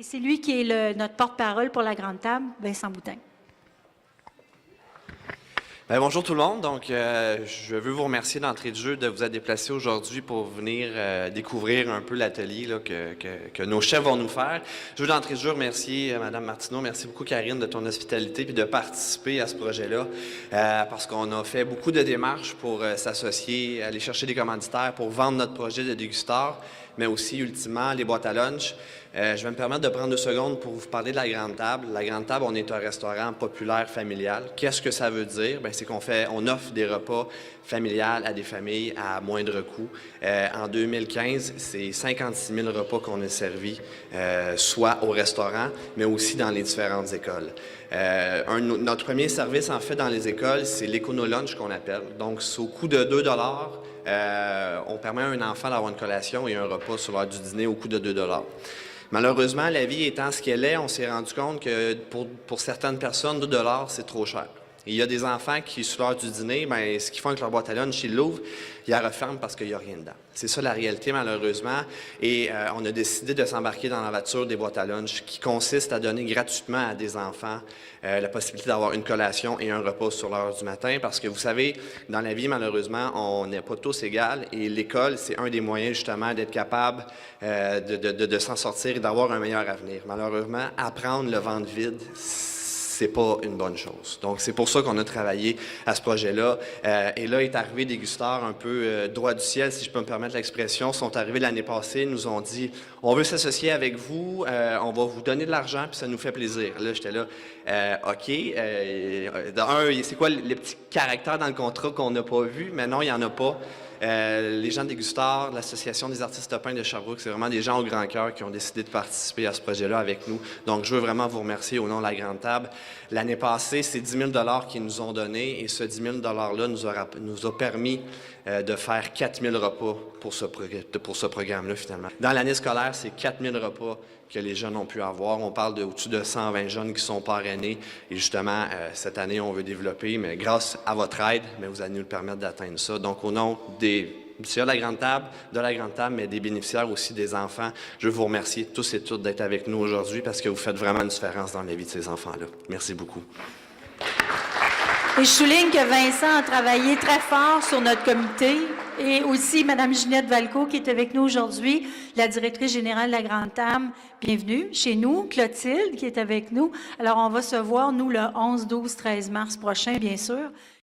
Et c'est lui qui est notre porte-parole pour la Grande Table, Vincent Boutin. Bonjour tout le monde. Donc, je veux vous remercier d'entrée de jeu de vous être déplacé aujourd'hui pour venir découvrir un peu l'atelier que nos chefs vont nous faire. Je veux d'entrée de jeu remercier Mme Martineau. Merci beaucoup, Karine, de ton hospitalité puis de participer à ce projet-là parce qu'on a fait beaucoup de démarches pour s'associer, aller chercher des commanditaires pour vendre notre projet de dégusteur, mais aussi, ultimement, les boîtes à lunch. Je vais me permettre de prendre 2 secondes pour vous parler de la Grande Table. La Grande Table, on est un restaurant populaire familial. Qu'est-ce que ça veut dire? C'est qu'on offre des repas familiales à des familles à moindre coût. En 2015, c'est 56 000 repas qu'on a servis, soit au restaurant, mais aussi dans les différentes écoles. Notre premier service, en fait, dans les écoles, c'est l'Écono-Lunch qu'on appelle. Donc, c'est au coût de 2 on permet à un enfant d'avoir une collation et un repas sur l'heure du dîner au coût de 2 Malheureusement, la vie étant ce qu'elle est, on s'est rendu compte que pour certaines personnes, 2 c'est trop cher. Et il y a des enfants qui, sur l'heure du dîner, ce qu'ils font avec leur boîte à lunch, ils l'ouvrent, ils la referment parce qu'il n'y a rien dedans. C'est ça la réalité, malheureusement. Et on a décidé de s'embarquer dans l'aventure des boîtes à lunch qui consiste à donner gratuitement à des enfants la possibilité d'avoir une collation et un repas sur l'heure du matin. Parce que vous savez, dans la vie, malheureusement, on n'est pas tous égaux. Et l'école, c'est un des moyens, justement, d'être capable de s'en sortir et d'avoir un meilleur avenir. Malheureusement, apprendre le ventre vide, c'est pas une bonne chose. Donc, c'est pour ça qu'on a travaillé à ce projet-là. Et là est arrivé des gusteurs un peu droit du ciel, si je peux me permettre l'expression, sont arrivés l'année passée, nous ont dit « On veut s'associer avec vous, on va vous donner de l'argent, puis ça nous fait plaisir. » Là, j'étais là, OK. C'est quoi les petits caractères dans le contrat qu'on n'a pas vus? Mais non, il n'y en a pas. Les gens dégusteurs, l'Association des artistes peintres de Sherbrooke, c'est vraiment des gens au grand cœur qui ont décidé de participer à ce projet-là avec nous. Donc, je veux vraiment vous remercier au nom de la Grande Table. L'année passée, c'est 10 000 qu'ils nous ont donné et ce 10 000 $-là nous a permis de faire 4 000 repas pour ce programme-là, finalement. Dans l'année scolaire, c'est 4 000 repas que les jeunes ont pu avoir. On parle au-dessus de 120 jeunes qui sont parrainés. Et justement, cette année, on veut développer, mais grâce à votre aide, mais vous allez nous permettre d'atteindre ça. Donc, au nom des bénéficiaires de la Grande Table, mais des bénéficiaires aussi des enfants, je veux vous remercier tous et toutes d'être avec nous aujourd'hui parce que vous faites vraiment une différence dans la vie de ces enfants-là. Merci beaucoup. Et je souligne que Vincent a travaillé très fort sur notre comité et aussi Mme Ginette Valco qui est avec nous aujourd'hui, la directrice générale de la Grande Table. Bienvenue chez nous. Clotilde qui est avec nous. Alors, on va se voir, nous, le 11, 12, 13 mars prochain, bien sûr.